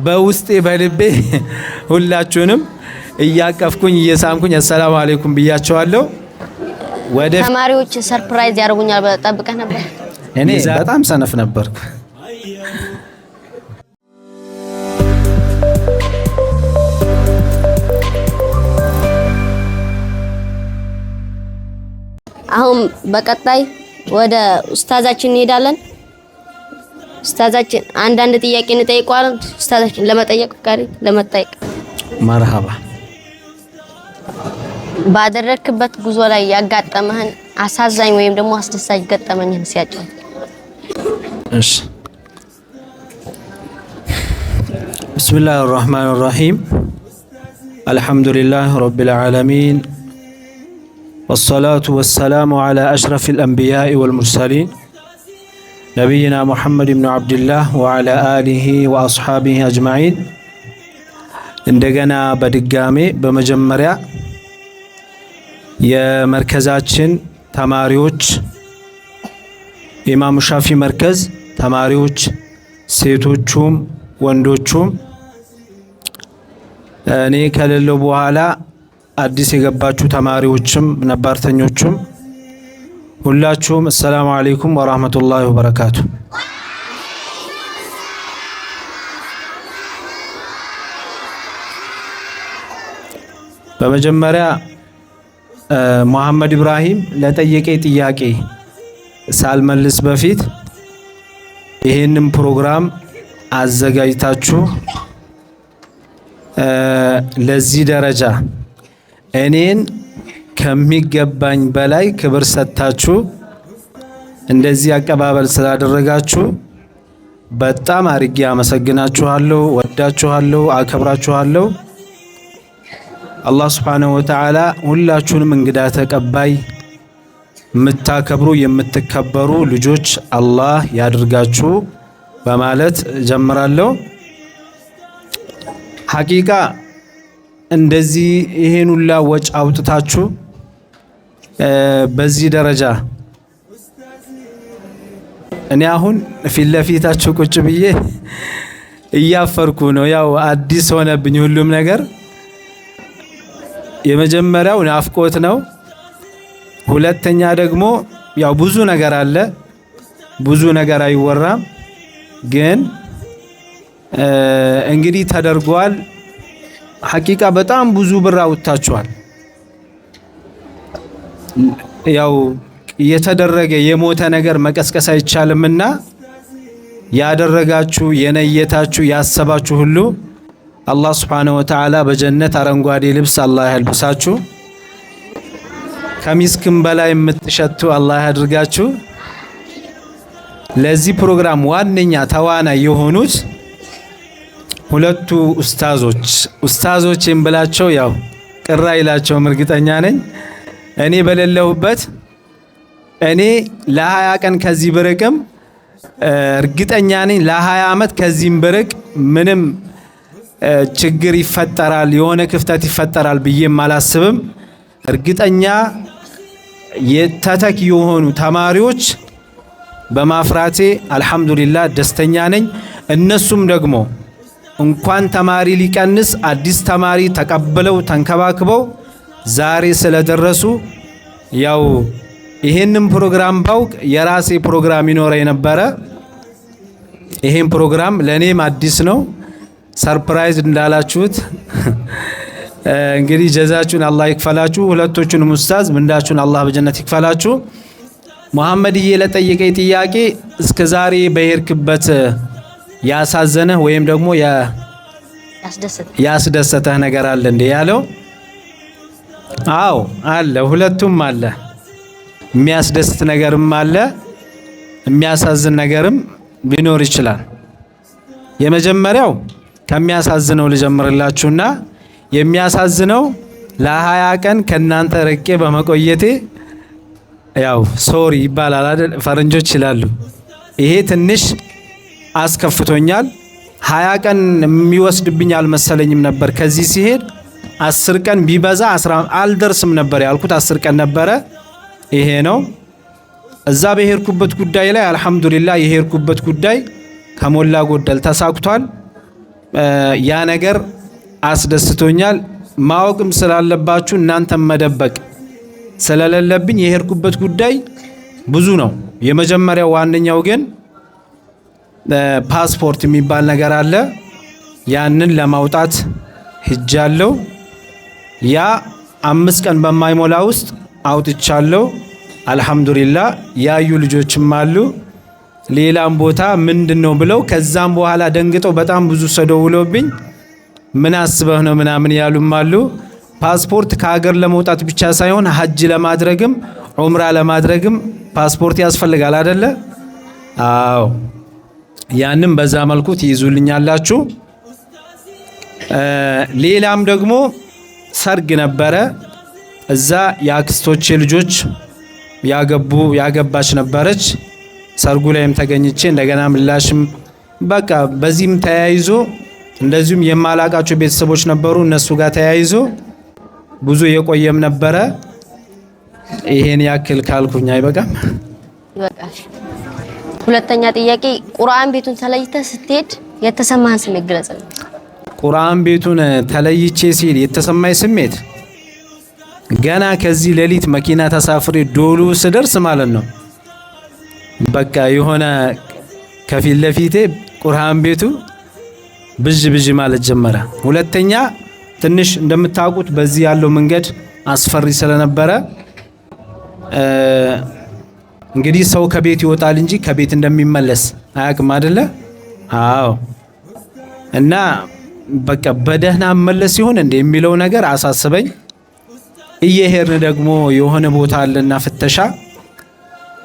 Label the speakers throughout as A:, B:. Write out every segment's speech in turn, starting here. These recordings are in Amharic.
A: በውስጤ በልቤ ሁላችሁንም እያቀፍኩኝ እየሳምኩኝ አሰላሙ አለይኩም ብያቸዋለሁ። ወደ
B: ተማሪዎች ሰርፕራይዝ ያደርጉኛል ብለህ ጠብቀህ ነበር?
A: እኔ በጣም ሰነፍ ነበርኩ።
B: አሁን በቀጣይ ወደ ኡስታዛችን እንሄዳለን። ኡስታዛችን አንዳንድ ጥያቄ እንጠይቀዋለን። ኡስታዛችን ለመጠየቅ ፈቃሪ ለመጠየቅ
A: መርሃባ።
B: ባደረክበት ጉዞ ላይ ያጋጠመህን አሳዛኝ ወይም ደግሞ አስደሳች ገጠመኝን ሲያጫው።
A: እሺ ቢስሚላሂ الرحمن الرحيم الحمد لله رب العالمين والصلاة والسلام على أشرف الأنبياء والمرسلين نبينا محمد بن عبد الله وعلى آله وأصحابه أجمعين እንደገና በድጋሜ በመጀመሪያ የመርከዛችን ተማሪዎች ኢማሙ ሻፊ መርከዝ ተማሪዎች ሴቶቹም ወንዶቹም እኔ ከሌለው በኋላ አዲስ የገባችሁ ተማሪዎችም ነባርተኞችም ሁላችሁም ሰላም አለይኩም ወራህመቱላሂ ወበረካቱ። በመጀመሪያ መሐመድ ኢብራሂም ለጠየቀኝ ጥያቄ ሳልመልስ በፊት ይሄንን ፕሮግራም አዘጋጅታችሁ ለዚህ ደረጃ እኔን ከሚገባኝ በላይ ክብር ሰጥታችሁ እንደዚህ አቀባበል ስላደረጋችሁ በጣም አርጌ አመሰግናችኋለሁ፣ ወዳችኋለሁ፣ አከብራችኋለሁ። አላህ ሱብሓነሁ ወተዓላ ሁላችሁንም እንግዳ ተቀባይ የምታከብሩ የምትከበሩ ልጆች አላህ ያድርጋችሁ በማለት ጀምራለሁ። ሐቂቃ እንደዚህ ይሄን ሁላ ወጭ አውጥታችሁ በዚህ ደረጃ እኔ አሁን ፊት ለፊታችሁ ቁጭ ብዬ እያፈርኩ ነው። ያው አዲስ ሆነብኝ ሁሉም ነገር። የመጀመሪያው ናፍቆት ነው። ሁለተኛ ደግሞ ያው ብዙ ነገር አለ፣ ብዙ ነገር አይወራም። ግን እንግዲህ ተደርጓል። ሐቂቃ በጣም ብዙ ብር አውጥታችኋል። ያው የተደረገ የሞተ ነገር መቀስቀስ አይቻልምና ያደረጋችሁ የነየታችሁ ያሰባችሁ ሁሉ አላህ ሱብሓነሁ ወተዓላ በጀነት አረንጓዴ ልብስ አላህ ያልብሳችሁ፣ ከሚስክም በላይ የምትሸቱ አላህ ያድርጋችሁ። ለዚህ ፕሮግራም ዋነኛ ተዋናይ የሆኑት ሁለቱ ኡስታዞችን ብላቸው ያው ቅራ ይላቸውም እርግጠኛ ነኝ። እኔ በሌለሁበት እኔ ለ20 ቀን ከዚህ ብርቅም እርግጠኛ ነኝ ለ20 ዓመት ከዚህም ብርቅ ምንም ችግር ይፈጠራል፣ የሆነ ክፍተት ይፈጠራል ብዬም አላስብም። እርግጠኛ የተተኪ የሆኑ ተማሪዎች በማፍራቴ አልሐምዱሊላህ ደስተኛ ነኝ። እነሱም ደግሞ እንኳን ተማሪ ሊቀንስ አዲስ ተማሪ ተቀብለው ተንከባክበው ዛሬ ስለደረሱ ያው ይሄንን ፕሮግራም ባውቅ የራሴ ፕሮግራም ይኖረኝ ነበረ። ይሄን ፕሮግራም ለኔም አዲስ ነው። ሰርፕራይዝ እንዳላችሁት እንግዲህ ጀዛችሁን አላህ ይክፈላችሁ። ሁለቶቹንም ኡስታዝ ምንዳችሁን አላህ በጀነት ይክፈላችሁ። መሐመድዬ ለጠየቀኝ ጥያቄ እስከ ዛሬ በሄድክበት ያሳዘነህ ወይም ደግሞ ያስደሰተህ ነገር አለ እንዴ ያለው? አዎ አለ፣ ሁለቱም አለ። የሚያስደስት ነገርም አለ፣ የሚያሳዝን ነገርም ሊኖር ይችላል። የመጀመሪያው ከሚያሳዝነው ልጀምርላችሁና የሚያሳዝነው ለ20 ቀን ከናንተ ርቄ በመቆየቴ ያው ሶሪ ይባላል አይደል ፈረንጆች ይላሉ። ይሄ ትንሽ አስከፍቶኛል። 20 ቀን የሚወስድብኝ አልመሰለኝም ነበር። ከዚህ ሲሄድ 10 ቀን ቢበዛ 10 አልደርስም ነበር ያልኩት፣ 10 ቀን ነበረ። ይሄ ነው። እዛ በሄድኩበት ጉዳይ ላይ አልሐምዱሊላህ የሄድኩበት ጉዳይ ከሞላ ጎደል ተሳክቷል። ያ ነገር አስደስቶኛል። ማወቅም ስላለባችሁ እናንተም መደበቅ ስለሌለብኝ የሄድኩበት ጉዳይ ብዙ ነው። የመጀመሪያው ዋነኛው ግን ፓስፖርት የሚባል ነገር አለ። ያንን ለማውጣት ሄጃለሁ። ያ 5 ቀን በማይሞላ ውስጥ አውጥቻለሁ። አልሐምዱሊላህ። ያዩ ልጆችም አሉ ሌላም ቦታ ምንድነው ብለው ከዛም በኋላ ደንግጠው በጣም ብዙ ሰው ደውሎብኝ ምን አስበህ ነው ምናምን ያሉም አሉ። ፓስፖርት ከሀገር ለመውጣት ብቻ ሳይሆን ሀጅ ለማድረግም ዑምራ ለማድረግም ፓስፖርት ያስፈልጋል አይደለ? አዎ። ያንም በዛ መልኩ ትይዙልኛላችሁ። ሌላም ደግሞ ሰርግ ነበረ። እዛ የአክስቶቼ ልጆች ያገባች ነበረች። ሰርጉ ላይም ተገኝቼ እንደገና ምላሽም በቃ በዚህም ተያይዞ እንደዚሁም የማላቃቸው ቤተሰቦች ነበሩ። እነሱ ጋር ተያይዞ ብዙ የቆየም ነበረ። ይሄን ያክል ካልኩኝ አይበቃም?
B: ይበቃል። ሁለተኛ ጥያቄ ቁርአን ቤቱን ተለይተህ ስትሄድ የተሰማህን ስሜት ግለጽልኝ።
A: ቁርአን ቤቱን ተለይቼ ሲል የተሰማኝ ስሜት ገና ከዚህ ሌሊት መኪና ተሳፍሬ ዶሉ ስደርስ ማለት ነው በቃ የሆነ ከፊት ለፊቴ ቁርአን ቤቱ ብዥ ማለት ጀመረ። ሁለተኛ ትንሽ እንደምታውቁት በዚህ ያለው መንገድ አስፈሪ ስለነበረ እንግዲህ ሰው ከቤት ይወጣል እንጂ ከቤት እንደሚመለስ አያውቅም አይደለ? አዎ። እና በቃ በደህና መለስ ይሆን እንደ የሚለው ነገር አሳስበኝ። እየሄድን ደግሞ የሆነ ቦታ አለና ፍተሻ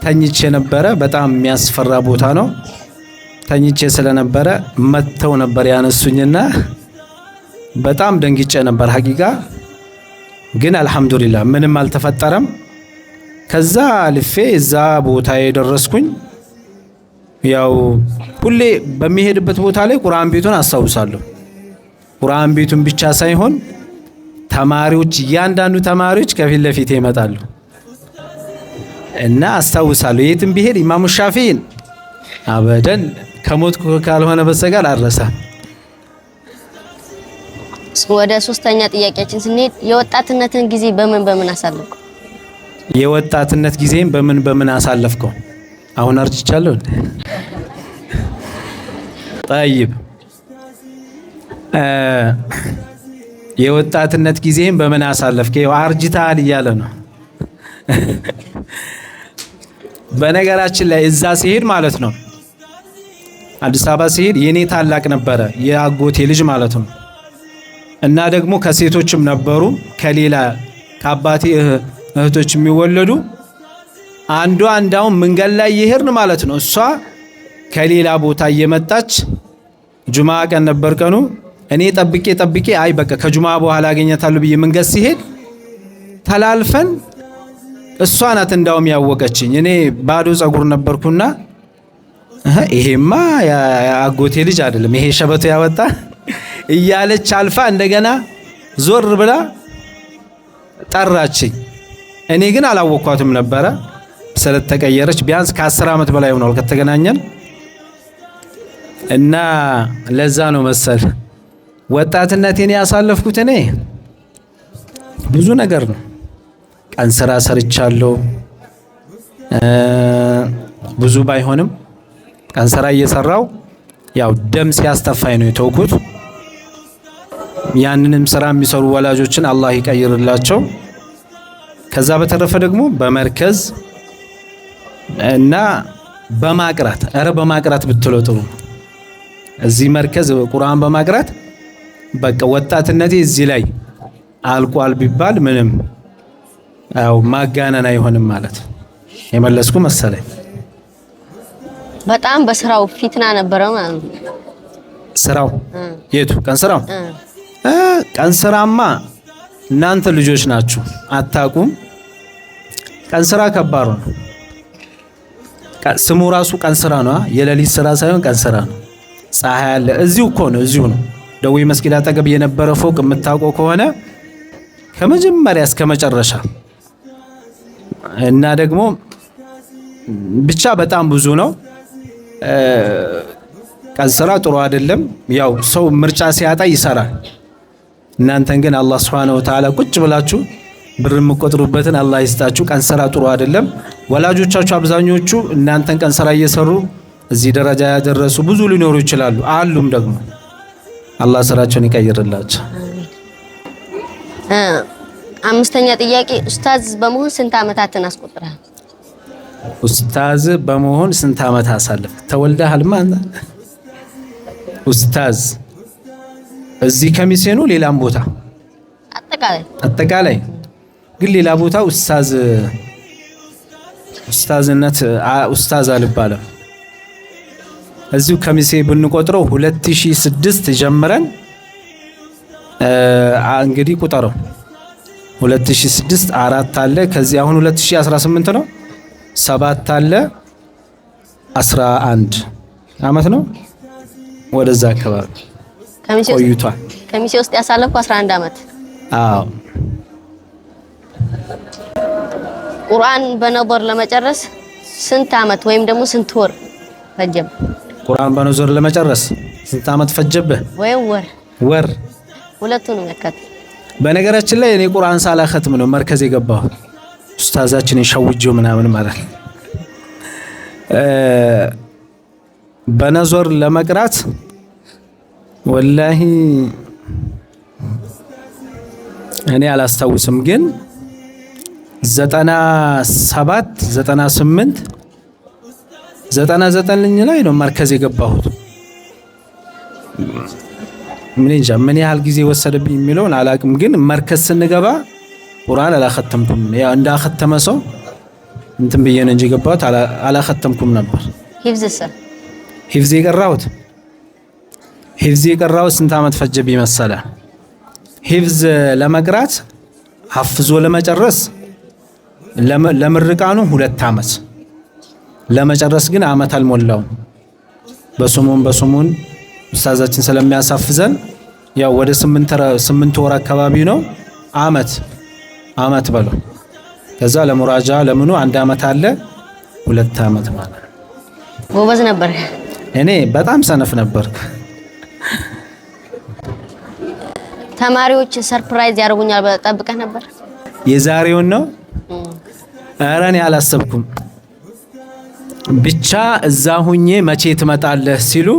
A: ተኝቼ ነበረ። በጣም የሚያስፈራ ቦታ ነው። ተኝቼ ስለነበረ መተው ነበር ያነሱኝና በጣም ደንግጬ ነበር ሐቂቃ። ግን አልሐምዱሊላህ ምንም አልተፈጠረም። ከዛ ልፌ እዛ ቦታ የደረስኩኝ። ያው ሁሌ በሚሄድበት ቦታ ላይ ቁርአን ቤቱን አስታውሳለሁ። ቁርአን ቤቱን ብቻ ሳይሆን ተማሪዎች፣ እያንዳንዱ ተማሪዎች ከፊት ለፊት ይመጣሉ እና አስታውሳለሁ። የትም ቢሄድ ኢማሙ ሻፊዒን አበደን ከሞትኩ ካልሆነ በስተቀር አልረሳም።
B: ወደ ሶስተኛ ጥያቄያችን ስንሄድ የወጣትነትን ጊዜ በምን አሳለፍከው?
A: የወጣትነት ጊዜን በምን አሳለፍከው? አሁን አርጅቻለሁ። ጠይብ የወጣትነት ጊዜን በምን አሳለፍከው? አርጅታል እያለ ነው። በነገራችን ላይ እዛ ሲሄድ ማለት ነው አዲስ አበባ ሲሄድ የኔ ታላቅ ነበረ የአጎቴ ልጅ ማለት ነው። እና ደግሞ ከሴቶችም ነበሩ ከሌላ ከአባቴ እህቶች የሚወለዱ አንዷ እንዳውም መንገድ ላይ ይሄርን ማለት ነው እሷ ከሌላ ቦታ እየመጣች ጁማ ቀን ነበር ቀኑ። እኔ ጠብቄ አይ በቃ ከጁማ በኋላ አገኘታለሁ ብዬ መንገድ ሲሄድ ተላልፈን እሷ ናት እንዳውም ያወቀችኝ። እኔ ባዶ ጸጉር ነበርኩና ይሄማ የአጎቴ ልጅ አይደለም ይሄ ሸበቶ ያወጣ እያለች አልፋ እንደገና ዞር ብላ ጠራችኝ። እኔ ግን አላወኳትም ነበረ ስለተቀየረች። ቢያንስ ከ10 ዓመት በላይ ሆኗል ከተገናኘን እና ለዛ ነው መሰል ወጣትነቴን ያሳለፍኩት። እኔ ብዙ ነገር ነው። ቀን ስራ ሰርቻለሁ ብዙ ባይሆንም ቀን ስራ እየሰራው ያው ደም ሲያስተፋኝ ነው የተውኩት። ያንንም ስራ የሚሰሩ ወላጆችን አላህ ይቀይርላቸው። ከዛ በተረፈ ደግሞ በመርከዝ እና በማቅራት ብትለው ጥሩ። እዚህ መርከዝ ቁርአን በማቅራት በቃ ወጣትነቴ እዚህ ላይ አልቋል ቢባል ምንም ያው ማጋነን አይሆንም ማለት የመለስኩ መሰለኝ።
B: በጣም በስራው ፊትና ነበረ ማለት ነው።
A: ስራው የቱ ቀን ስራው? ቀን ስራማ እናንተ ልጆች ናችሁ አታቁም። ቀን ስራ ከባድ ነው። ስሙ ራሱ ቀን ስራ ነው። የሌሊት ስራ ሳይሆን ቀን ስራ ነው። ፀሐይ አለ። እዚሁ እኮ ነው፣ እዚሁ ነው። ደዌ መስጊድ አጠገብ የነበረ ፎቅ የምታውቀው ከሆነ ከመጀመሪያ እስከ መጨረሻ እና ደግሞ ብቻ በጣም ብዙ ነው። ቀን ስራ ጥሩ አይደለም። ያው ሰው ምርጫ ሲያጣ ይሰራል። እናንተን ግን አላህ Subhanahu Wa Ta'ala ቁጭ ብላችሁ ብር የምትቆጥሩበትን አላህ ይስጣችሁ። ቀን ስራ ጥሩ አይደለም። ወላጆቻችሁ አብዛኞቹ እናንተን ቀን ስራ እየሰሩ እዚህ ደረጃ ያደረሱ ብዙ ሊኖሩ ይችላሉ። አሉም ደግሞ አላህ ስራቸውን ይቀይርላቸው።
B: አምስተኛ ጥያቄ ኡስታዝ በመሆን ስንት አመታትን አስቆጥረሃል?
A: ኡስታዝ በመሆን ስንት አመት አሳለፈ? ተወልደሃል ማለት ኡስታዝ እዚህ ከሚሴ ነው ሌላም ቦታ አጠቃላይ ግን ሌላ ቦታ ኡስታዝነት ኡስታዝ አልባለም። እዚሁ ከሚሴ ብንቆጥረው 2006 ጀምረን እንግዲህ ቁጠረው 2006 4 አለ ከዚህ አሁን 2018 ነው 7 አለ 11 አመት ነው ወደዛ አካባቢ ቆይቷል።
B: ከሚሴ ውስጥ ያሳለፈው 11 አመት።
A: አዎ
B: ቁርአን በነበር ለመጨረስ ስንት አመት ወይም ደግሞ ስንት ወር ፈጀብ?
A: ቁርአን በነበር ለመጨረስ ስንት አመት ፈጀብህ?
B: ወይም
A: ወር
B: ሁለቱንም ያካት።
A: በነገራችን ላይ እኔ ቁርአን ሳላኸትም ነው መርከዝ የገባሁት። ኡስታዛችን ሸውጆ ምናምን ማለት በነዞር ለመቅራት ወላሂ እኔ አላስታውስም፣ ግን 97 98 99 ላይ ነው መርከዝ የገባሁት። ምን እንጃ ምን ያህል ጊዜ ወሰደብኝ የሚለውን አላቅም፣ ግን መርከዝ ስንገባ ቁርአን አላኸተምኩም። ያው እንዳኸተመ ሰው እንትን ብዬ ነው እንጂ ገባሁት አላኸተምኩም ነበር። ሂፍዝ የቀራሁት ስንት አመት ፈጀብኝ መሰለ? ሂፍዝ ለመቅራት ሐፍዞ ለመጨረስ ለምርቃኑ 2 አመት፣ ለመጨረስ ግን አመት አልሞላውም። በስሙን ኡስታዛችን ስለሚያሳፍዘን ያው ወደ 8 ወር አካባቢ ነው አመት በለው። ከዛ ለሙራጃ ለምኑ 1 አመት አለ 2 አመት ማለት ነው።
B: ጎበዝ ነበር።
A: እኔ በጣም ሰነፍ ነበርኩ።
B: ተማሪዎች ሰርፕራይዝ ያደርጉኛል ብለህ ጠብቀህ ነበር?
A: የዛሬውን ነው? ኧረ እኔ አላሰብኩም። ብቻ እዛ ሁኜ መቼ ትመጣለህ ሲሉ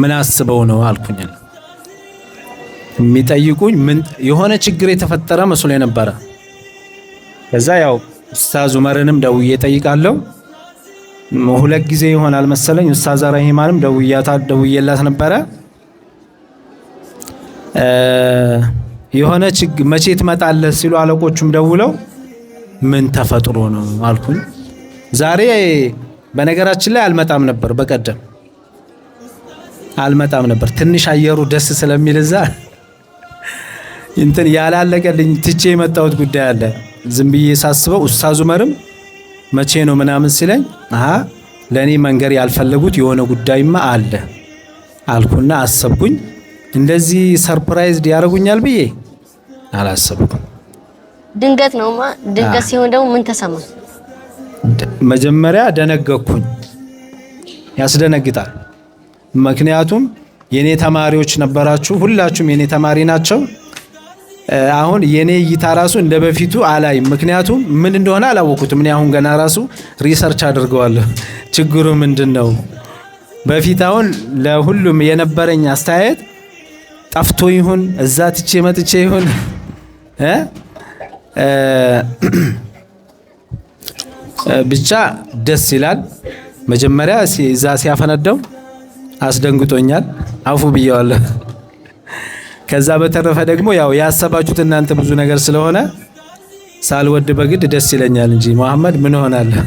A: ምን አስበው ነው አልኩኝ። የሚጠይቁኝ ምን የሆነ ችግር የተፈጠረ መስሎ ነበረ። ከዛ ያው ኡስታዝ ዑመርንም ደውዬ ጠይቃለሁ። 2 ጊዜ ይሆናል መሰለኝ። ኡስታዝ ረሂማንም ደውዬላት ነበረ። የሆነ ችግር መቼ ትመጣለህ ሲሉ አለቆቹም ደውለው ምን ተፈጥሮ ነው አልኩኝ። ዛሬ በነገራችን ላይ አልመጣም ነበር፣ በቀደም አልመጣም ነበር። ትንሽ አየሩ ደስ ስለሚል እዛ እንትን ያላለቀልኝ ትቼ የመጣሁት ጉዳይ አለ። ዝም ብዬ ሳስበው ኡስታዝ ዑመርም መቼ ነው ምናምን ሲለኝ ለኔ መንገር ያልፈለጉት የሆነ ጉዳይማ አለ አልኩና አሰብኩኝ። እንደዚህ ሰርፕራይዝ ያደርጉኛል ብዬ አላሰብኩም።
B: ድንገት ነውማ። ድንገት ሲሆን ደግሞ ምን ተሰማ?
A: መጀመሪያ ደነገኩኝ። ያስደነግጣል። ምክንያቱም የኔ ተማሪዎች ነበራችሁ፣ ሁላችሁም የኔ ተማሪ ናቸው። አሁን የኔ እይታ ራሱ እንደ በፊቱ አላይም። ምክንያቱም ምን እንደሆነ አላወኩትም። እኔ አሁን ገና ራሱ ሪሰርች አድርገዋለሁ። ችግሩ ምንድነው? በፊት አሁን ለሁሉም የነበረኝ አስተያየት ጠፍቶ ይሁን እዛ ትቼ መጥቼ ይሁን ብቻ ደስ ይላል። መጀመሪያ እዛ ሲያፈነደው አስደንግጦኛል፣ አፉ ብየዋለሁ። ከዛ በተረፈ ደግሞ ያው ያሰባችሁት እናንተ ብዙ ነገር ስለሆነ ሳልወድ በግድ ደስ ይለኛል እንጂ መሐመድ ምን ሆናለህ?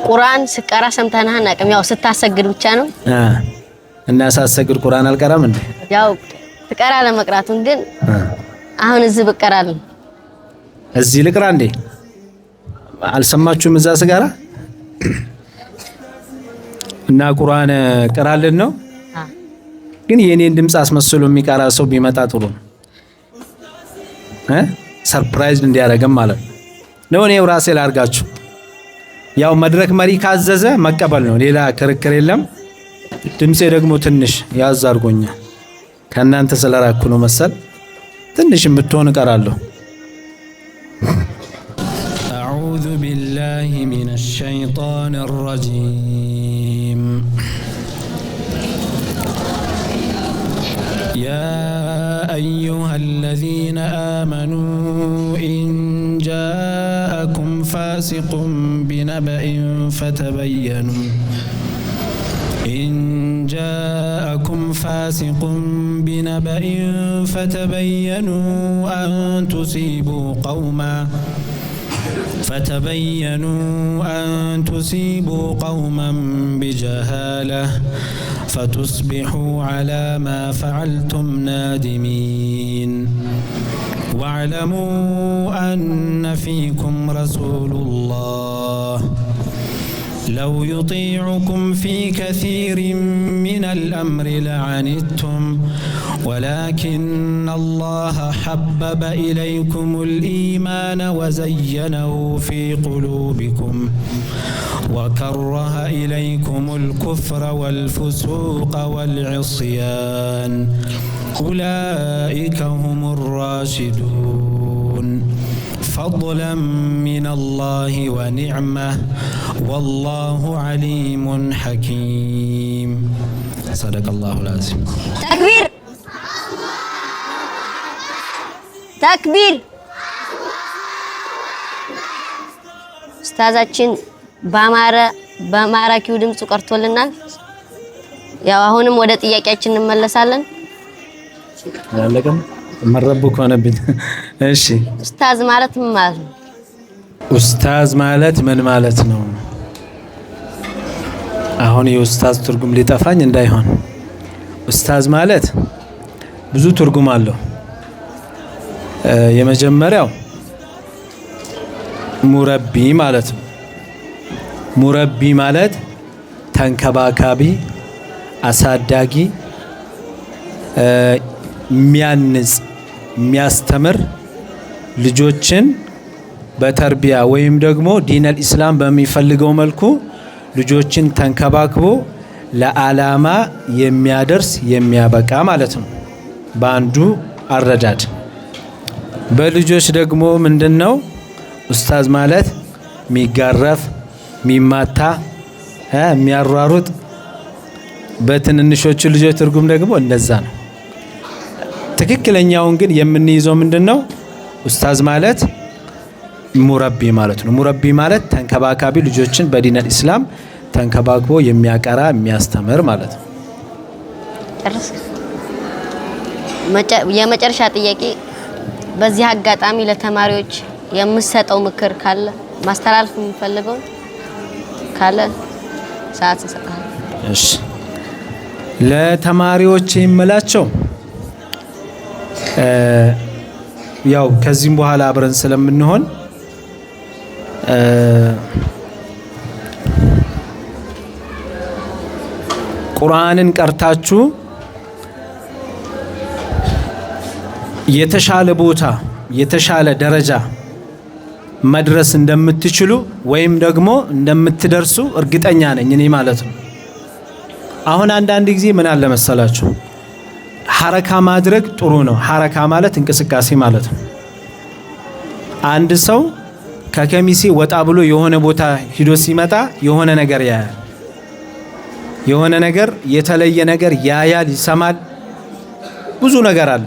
B: ቁርአን ስቀራ ሰምተናህ አናውቅም። ያው ስታሰግድ ብቻ ነው
A: እና ሳሰግድ ቁርአን አልቀራም እንዴ?
B: ያው ትቀራ ለመቅራቱን ግን አሁን እዚህ ብቀራለሁ።
A: እዚህ ልቅራ እንዴ? አልሰማችሁም? እዛ ስጋራ እና ቁርአን ቀራልን ነው። ግን የኔን ድምጽ አስመስሎ የሚቀራ ሰው ቢመጣ ጥሩ ነው። ሰርፕራይዝ እንዲያደርገም ማለት ነው። ነው እኔው ራሴ ላርጋችሁ። ያው መድረክ መሪ ካዘዘ መቀበል ነው፣ ሌላ ክርክር የለም። ድምጼ ደግሞ ትንሽ ያዝ አድርጎኛል። ከእናንተ ስለራኩ ነው መሰል ትንሽ የምትሆን እቀራለሁ። አዑዙ ቢላሂ ሚነሽ ሸይጣኒር ረጂም يا أيها الذين آمنوا إن جاءكم فاسق بنبأ فتبينوا أن تصيبوا قوما بجهالة فتصبحوا على ما فعلتم نادمين واعلموا أن فيكم رسول الله لو يطيعكم في كثير من الأمر لعنتم ولكن الله حبب إليكم الإيمان وزينه في قلوبكم وكره إليكم الكفر والفسوق والعصيان أولئك هم الراشدون فضلا من الله ونعمة والله عليم حكيم صدق الله العظيم
B: تكبير تكبير ኡስታዛችን በማራኪው ድምጽ ቀርቶልናል። ያው አሁንም ወደ ጥያቄያችን እንመለሳለን።
A: ያለቀም መረቡ ኮነብኝ። እሺ
B: ኡስታዝ ማለት ምን ማለት ነው?
A: ኡስታዝ ማለት ምን ማለት ነው? አሁን የኡስታዝ ትርጉም ሊጠፋኝ እንዳይሆን። ኡስታዝ ማለት ብዙ ትርጉም አለው። የመጀመሪያው ሙረቢ ማለት ነው። ሙረቢ ማለት ተንከባካቢ፣ አሳዳጊ፣ የሚያንጽ፣ የሚያስተምር ልጆችን በተርቢያ ወይም ደግሞ ዲነል ኢስላም በሚፈልገው መልኩ ልጆችን ተንከባክቦ ለዓላማ የሚያደርስ የሚያበቃ ማለት ነው በአንዱ አረዳድ። በልጆች ደግሞ ምንድነው ኡስታዝ ማለት? የሚጋረፍ፣ የሚማታ፣ የሚያሯሩጥ። በትንንሾቹ ልጆች ትርጉም ደግሞ እንደዛ ነው። ትክክለኛውን ግን የምንይዘው ምንድነው? ኡስታዝ ማለት ሙረቢ ማለት ነው። ሙረቢ ማለት ተንከባካቢ፣ ልጆችን በዲነል ኢስላም ተንከባክቦ የሚያቀራ የሚያስተምር ማለት ነው።
B: የመጨረሻ ጥያቄ፣ በዚህ አጋጣሚ ለተማሪዎች የምሰጠው ምክር ካለ ማስተላለፍ የምፈልገው ካለ ሰዓት እንሰጣለን።
A: እሺ፣ ለተማሪዎች የምላቸው ያው ከዚህም በኋላ አብረን ስለምንሆን ቁርአንን ቀርታችሁ የተሻለ ቦታ የተሻለ ደረጃ መድረስ እንደምትችሉ ወይም ደግሞ እንደምትደርሱ እርግጠኛ ነኝ እኔ ማለት ነው። አሁን አንዳንድ ጊዜ ምን አለ መሰላችሁ፣ ሐረካ ማድረግ ጥሩ ነው። ሐረካ ማለት እንቅስቃሴ ማለት ነው። አንድ ሰው ከከሚሴ ወጣ ብሎ የሆነ ቦታ ሂዶ ሲመጣ የሆነ ነገር ያያል፣ የሆነ ነገር የተለየ ነገር ያያል፣ ይሰማል፣ ብዙ ነገር አለ።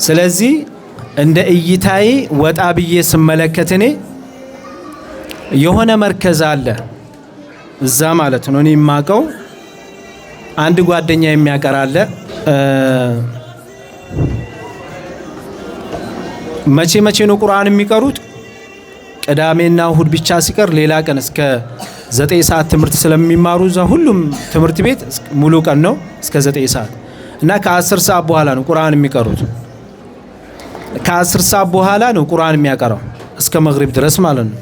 A: ስለዚህ እንደ እይታዬ ወጣ ብዬ ስመለከት እኔ የሆነ መርከዝ አለ እዛ ማለት ነው። እኔ የማውቀው አንድ ጓደኛ የሚያቀራለ መቼ መቼ ነው ቁርአን የሚቀሩት? ቅዳሜና እሁድ ብቻ ሲቀር ሌላ ቀን እስከ 9 ሰዓት ትምህርት ስለሚማሩ እዛ ሁሉም ትምህርት ቤት ሙሉ ቀን ነው እስከ 9 ሰዓት እና ከ10 ሰዓት በኋላ ነው ቁርአን የሚቀሩት። ከ10 ሰዓት በኋላ ነው ቁርአን የሚያቀራው እስከ መግሪብ ድረስ ማለት ነው።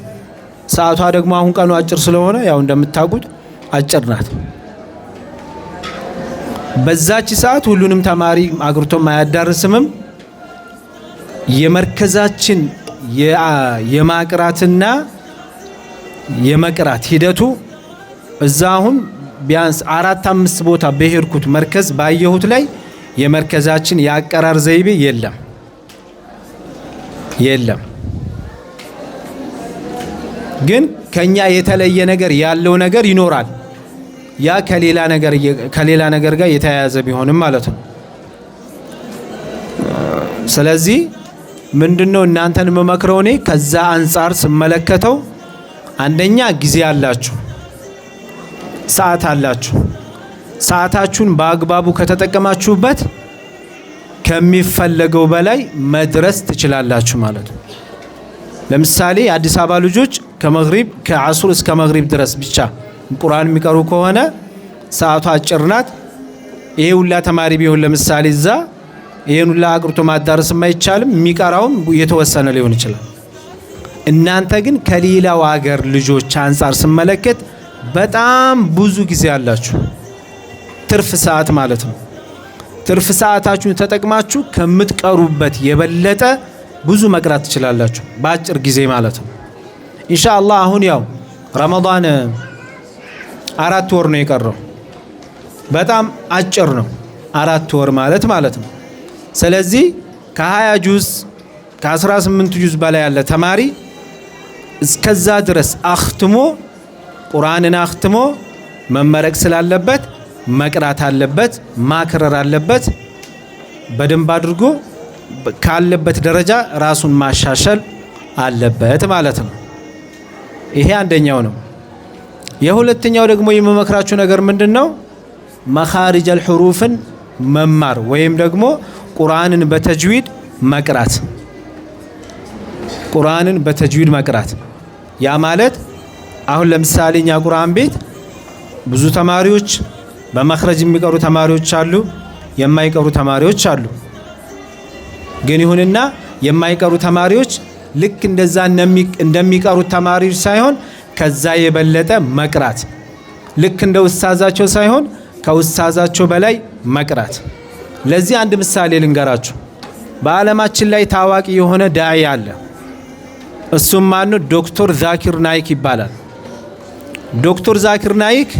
A: ሰዓቷ ደግሞ አሁን ቀኑ አጭር ስለሆነ ያው እንደምታውቁት አጭር ናት። በዛች ሰዓት ሁሉንም ተማሪ አግርቶም አያዳርስምም። የመርከዛችን የማቅራትና የመቅራት ሂደቱ እዛ አሁን ቢያንስ 4-5 ቦታ በሄድኩት መርከዝ ባየሁት ላይ የመርከዛችን የአቀራር ዘይቤ የለም። ግን ከኛ የተለየ ነገር ያለው ነገር ይኖራል። ያ ከሌላ ነገር ጋር የተያያዘ ቢሆንም ማለት ነው። ስለዚህ ምንድነው እናንተን መመክረው እኔ ከዛ አንፃር ስመለከተው አንደኛ ጊዜ አላችሁ፣ ሰዓት አላችሁ። ሰዓታችሁን በአግባቡ ከተጠቀማችሁበት ከሚፈለገው በላይ መድረስ ትችላላችሁ ማለት ነው። ለምሳሌ የአዲስ አበባ ልጆች ከአሱር እስከ መግሪብ ድረስ ብቻ ቁርአን የሚቀሩ ከሆነ ሰዓቱ አጭር ናት። ይሄ ሁላ ተማሪ ቢሆን ለምሳሌ እዛ ይሄን ሁላ አቅርቶ ማዳረስ አይቻልም። የሚቀራውም የተወሰነ ሊሆን ይችላል። እናንተ ግን ከሌላው ሀገር ልጆች አንፃር ስመለከት በጣም ብዙ ጊዜ አላችሁ፣ ትርፍ ሰዓት ማለት ነው። ትርፍ ሰዓታችሁን ተጠቅማችሁ ከምትቀሩበት የበለጠ ብዙ መቅራት ትችላላችሁ በአጭር ጊዜ ማለት ነው። ኢንሻአላህ አሁን ያው ረመዳን 4 ወር ነው የቀረው። በጣም አጭር ነው 4 ወር ማለት ነው። ስለዚህ ከ20 ጁዝ ከ18 ጁዝ በላይ ያለ ተማሪ እስከዛ ድረስ አኽትሞ ቁርአንን አኽትሞ መመረቅ ስላለበት መቅራት አለበት፣ ማክረር አለበት። በደንብ አድርጎ ካለበት ደረጃ ራሱን ማሻሻል አለበት ማለት ነው። ይሄ አንደኛው ነው። የሁለተኛው ደግሞ የመመክራችሁ ነገር ምንድነው? መኻሪጀል ሑሩፍን መማር ወይም ደግሞ ቁርአንን በተጅዊድ መቅራት። ቁርአንን በተጅዊድ መቅራት ያ ማለት አሁን ለምሳሌ እኛ ቁርአን ቤት ብዙ ተማሪዎች በመኽረጅ የሚቀሩ ተማሪዎች አሉ፣ የማይቀሩ ተማሪዎች አሉ። ግን ይሁንና የማይቀሩ ተማሪዎች ልክ እንደዛ እንደሚቀሩት ተማሪዎች ሳይሆን ከዛ የበለጠ መቅራት፣ ልክ እንደ ኡስታዛቸው ሳይሆን ከኡስታዛቸው በላይ መቅራት። ለዚህ አንድ ምሳሌ ልንገራችሁ። በዓለማችን ላይ ታዋቂ የሆነ ዳዒ አለ። እሱም ማነው? ዶክተር ዛኪር ናይክ ይባላል። ዶክተር ዛኪር ናይክ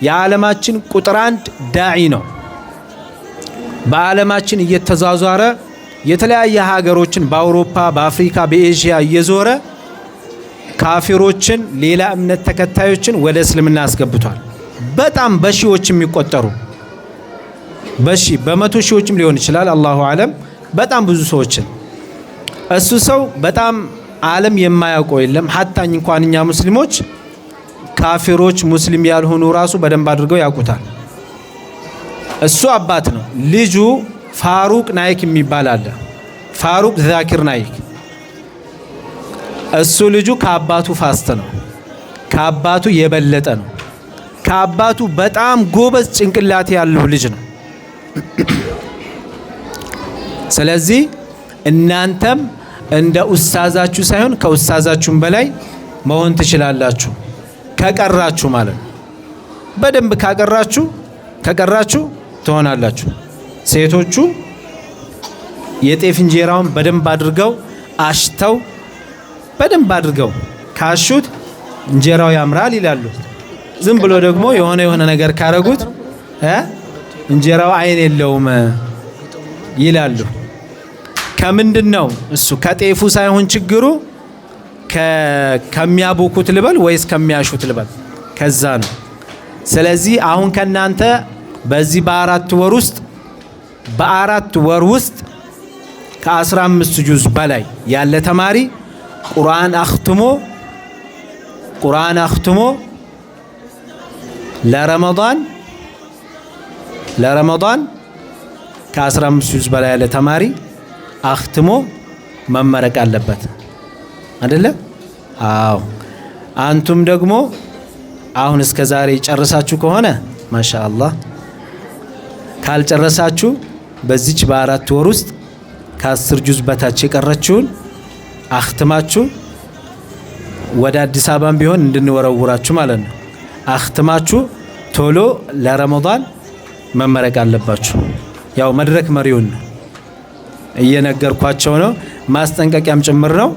A: የዓለማችን ቁጥር 1 ዳዒ ነው። በዓለማችን እየተዟዟረ የተለያየ ሀገሮችን በአውሮፓ፣ በአፍሪካ፣ በኤዥያ እየዞረ ካፊሮችን፣ ሌላ እምነት ተከታዮችን ወደ እስልምና አስገብቷል። በጣም በሺዎች የሚቆጠሩ በመቶ ሺዎችም ሊሆን ይችላል፣ አላሁ አለም። በጣም ብዙ ሰዎችን እሱ ሰው በጣም ዓለም የማያውቀው የለም። ሀታኝ እንኳን እኛ ሙስሊሞች ካፊሮች ሙስሊም ያልሆኑ ራሱ በደንብ አድርገው ያውቁታል። እሱ አባት ነው። ልጁ ፋሩቅ ናይክ የሚባል አለ። ፋሩቅ ዛኪር ናይክ። እሱ ልጁ ከአባቱ ፋስት ነው፣ ከአባቱ የበለጠ ነው። ከአባቱ በጣም ጎበዝ ጭንቅላት ያለው ልጅ ነው። ስለዚህ እናንተም እንደ ኡስታዛችሁ ሳይሆን ከኡስታዛችሁም በላይ መሆን ትችላላችሁ ከቀራችሁ ማለት ነው። በደንብ ከቀራችሁ ትሆናላችሁ። ሴቶቹ የጤፍ እንጀራውን በደንብ አድርገው አሽተው በደንብ አድርገው ካሹት እንጀራው ያምራል ይላሉ። ዝም ብሎ ደግሞ የሆነ ነገር ካረጉት እንጀራው አይን የለውም ይላሉ። ከምንድነው እሱ? ከጤፉ ሳይሆን ችግሩ ከሚያቦኩት ልበል ወይስ ከሚያሹት ልበል? ከዛ ነው። ስለዚህ አሁን ከናንተ በዚህ በአራት ወር ውስጥ ከ15 ጁዝ በላይ ያለ ተማሪ ቁርአን አኽትሞ ለረመዳን ከ15 ጁዝ በላይ ያለ ተማሪ አኽትሞ መመረቅ አለበት አይደለ? አዎ። አንቱም ደግሞ አሁን እስከ ዛሬ ጨርሳችሁ ከሆነ ማሻአላህ፣ ካልጨረሳችሁ በዚች በ4 ወር ውስጥ ከ10 ጁዝ በታች የቀረችውን አኽትማችሁ ወደ አዲስ አበባም ቢሆን እንድንወረውራችሁ ማለት ነው። አኽትማችሁ ቶሎ ለረመዳን መመረቅ አለባችሁ። ያው መድረክ መሪውን እየነገርኳቸው ነው፣ ማስጠንቀቂያም ጭምር ነው።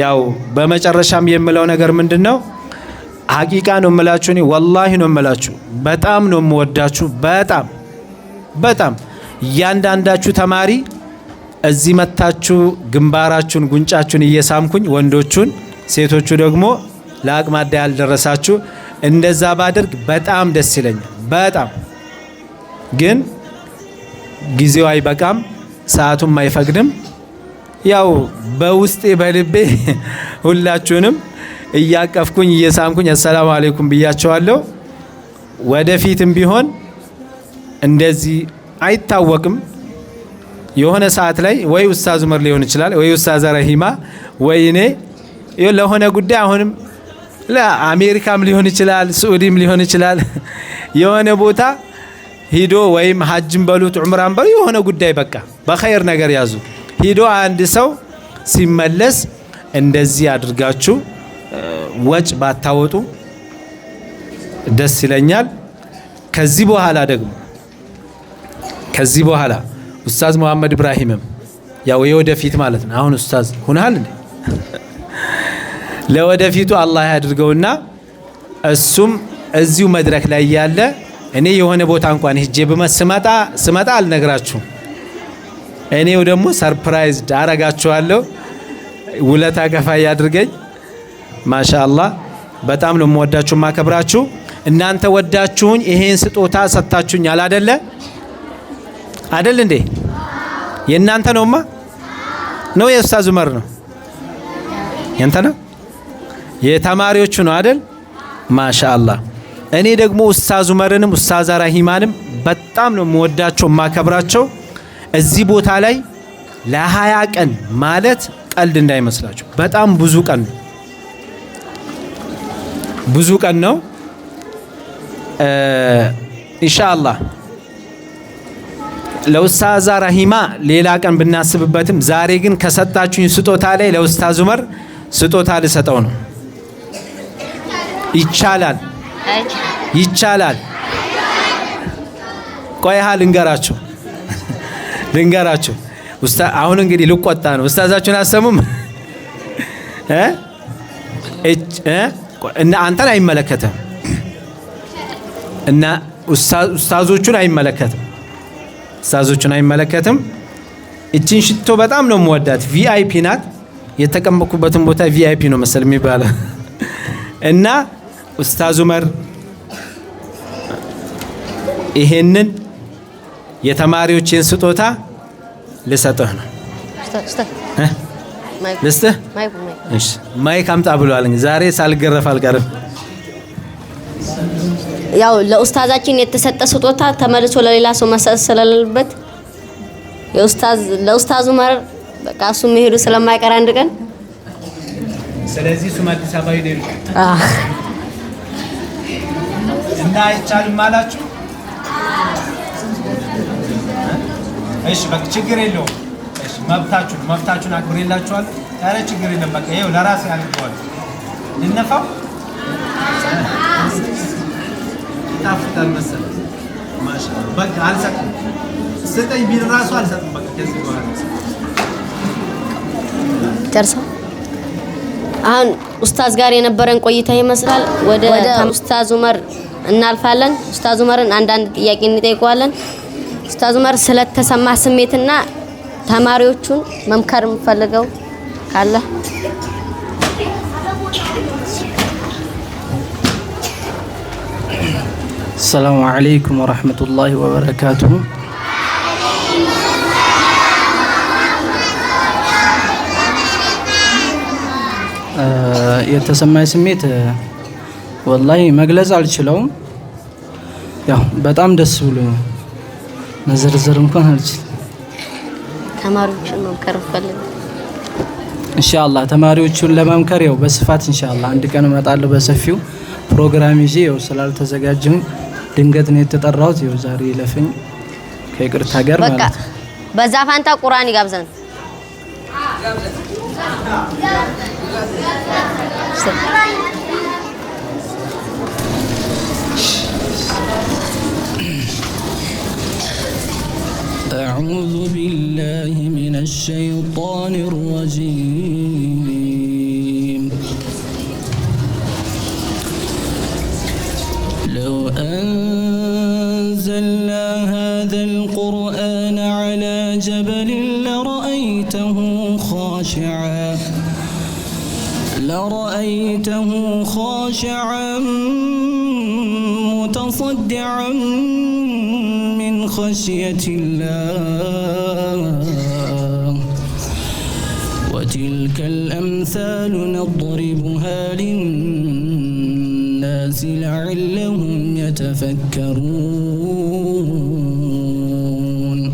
A: ያው በመጨረሻም የምለው ነገር ምንድነው ሐቂቃ ነው የምላችሁ እኔ ወላሂ ነው የምላችሁ በጣም ነው የምወዳችሁ በጣም እያንዳንዳችሁ ተማሪ እዚህ መታችሁ ግንባራችሁን ጉንጫችሁን እየሳምኩኝ ወንዶቹን ሴቶቹ ደግሞ ለአቅመ አዳም ያልደረሳችሁ እንደዛ ባደርግ በጣም ደስ ይለኛል በጣም ግን ጊዜው አይበቃም ሰዓቱም አይፈቅድም ያው በውስጤ በልቤ ሁላችሁንም እያቀፍኩኝ እየሳምኩኝ አሰላሙ አለይኩም ብያቸዋለሁ ወደፊትም ቢሆን እንደዚህ አይታወቅም የሆነ ሰዓት ላይ ወይ ኡስታዝ ዑመር ሊሆን ይችላል ወይ ኡስታዝ ረሂማ ወይ እኔ ለሆነ ጉዳይ አሁንም ለአሜሪካም ሊሆን ይችላል ሳዑዲም ሊሆን ይችላል የሆነ ቦታ ሂዶ ወይም ሐጅም በሉት ዑምራም በሉ የሆነ ጉዳይ በቃ በኸይር ነገር ያዙ ሂዶ አንድ ሰው ሲመለስ እንደዚህ አድርጋችሁ ወጭ ባታወጡ ደስ ይለኛል ከዚህ በኋላ ኡስታዝ መሐመድ ኢብራሂምም ያው የወደፊት ማለት ነው አሁን ኡስታዝ ሆናል እንዴ ለወደፊቱ አላህ ያድርገውና እሱም እዚሁ መድረክ ላይ ያለ እኔ የሆነ ቦታ እንኳን ሄጄ ስመጣ አልነግራችሁ እኔው ደግሞ ሰርፕራይዝ አረጋችኋለሁ ውለታ ከፋይ ያድርገኝ ማሻአላህ በጣም ነው የምወዳችሁ ማከብራችሁ እናንተ ወዳችሁኝ ይሄን ስጦታ ሰጣችሁኛል አይደል እንዴ የእናንተ ነውማ ነው የኡስታዝ ዑመር ነው ያንተ ነው የተማሪዎቹ ነው አይደል ማሻአላህ እኔ ደግሞ ኡስታዝ ዑመርንም ኡስታዝ ረሂማንም በጣም ነው የምወዳቸው ማከብራቸው እዚህ ቦታ ላይ ለ20 ቀን ማለት ቀልድ እንዳይመስላችሁ በጣም ብዙ ቀን ነው ኢንሻአላህ ለኡስታዝ ረሂማ ሌላ ቀን ብናስብበትም ዛሬ ግን ከሰጣችሁኝ ስጦታ ላይ ለኡስታዝ ዑመር ስጦታ ልሰጠው ነው ይቻላል ቆይሃ ልንገራችሁ አሁን እንግዲህ ልቆጣ ነው ኡስታዛችሁን አሰሙም እና አንተን አይመለከተም እና ኡስታዞቹን አይመለከትም እቺን ሽቶ በጣም ነው የምወዳት ቪአይፒ ናት የተቀመጥኩበትን ቦታ ቪአይፒ ነው መሰል የሚባለው እና ኡስታዝ ዑመር ይሄንን የተማሪዎችን ስጦታ ልሰጥህ ነው ልስጥህ እሺ ማይክ አምጣ ብሏል ዛሬ ሳልገረፍ አልቀርም
B: ያው ለኡስታዛችን የተሰጠ ስጦታ ተመልሶ ለሌላ ሰው መሰጠት ስለሌለበት ለኡስታዝ ዑመር በቃ እሱ መሄዱ ስለማይቀር አንድ ቀን
A: ስለዚህ እሱ አዲስ አበባ ይደል እና አይቻልም አላችሁ እሺ በቃ ችግር የለውም እሺ መብታችሁን አክብሬላችኋል ኧረ ችግር የለም በቃ ይኸው ለራሴ አልገዋል ልነፋው ታፍታል መሰለኝ ማሻአላ በቃ አልሰጥም ስጠኝ ቢል ራሱ አልሰጥም በቃ ከዚህ በኋላ
B: ጨርሳ አሁን ኡስታዝ ጋር የነበረን ቆይታ ይመስላል ወደ ኡስታዝ ዑመር እናልፋለን ኡስታዝ ዑመርን አንዳንድ ጥያቄ እንጠይቀዋለን ኡስታዝ ዑመር ስለተሰማ ስሜትና ተማሪዎቹን መምከር ፈልገው ካለ
C: السلام عليكم ورحمة الله وبركاته የተሰማኝ ስሜት ወላሂ መግለጽ አልችለውም ያው በጣም ደስ ብሎ መዘርዘር እንኳን አልችልም
B: ተማሪዎቹን መምከር ፈልገው
C: ኢንሻአላህ ተማሪዎቹን ለመምከር ያው በስፋት ኢንሻአላህ አንድ ቀን እመጣለሁ በሰፊው ፕሮግራም ይዤ ያው ስላልተዘጋጀሁ ድንገት ነው የተጠራሁት ያው ዛሬ ለፈኝ ከይቅርታ ጋር ማለት
B: በዛ ፋንታ ቁርአን ይጋብዘን
C: أعوذ بالله من الشيطان الرجيم أنزلنا هذا القرآن على جبل لرأيته خاشعا متصدعا من خشية الله وتلك الأمثال نضربها للناس لعلهم يتفكرون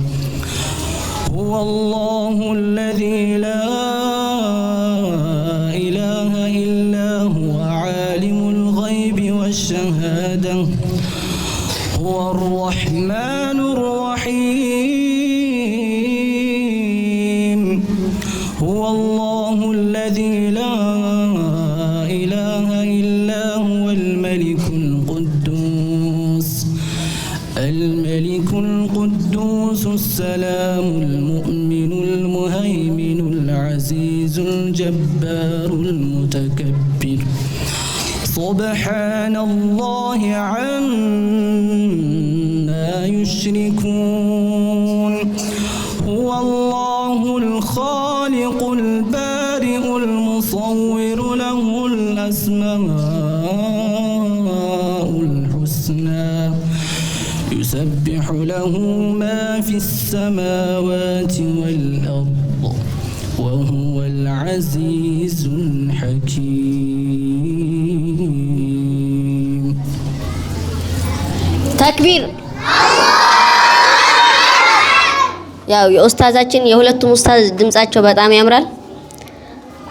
C: هو الله الذي لا إله إلا هو عالم الغيب والشهادة هو الرحمن الرحيم هو الله الذي لا إله إلا هو الملك القدوس السلام المؤمن المهيمن العزيز الجبار المتكبر سبحان الله عما يشركون هو الله الخالق البارئ المصور له الأسماء الحسنى يسبح له ما في السماوات والأرض وهو العزيز الحكيم
B: تكبير ያው የኡስታዛችን የሁለቱም ኡስታዝ ድምጻቸው በጣም ያምራል።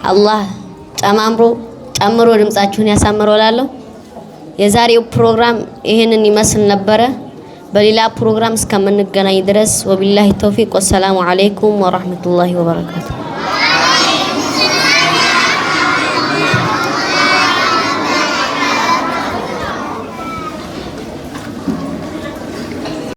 B: አላህ ጨምሮ ድምጻችሁን ያሳምረው እላለሁ። የዛሬው ፕሮግራም ይሄንን ይመስል ነበረ። በሌላ ፕሮግራም እስከምንገናኝ ድረስ ወቢላሂ ተውፊቅ ወሰላሙ አለይኩም ወራህመቱላሂ ወበረካቱ።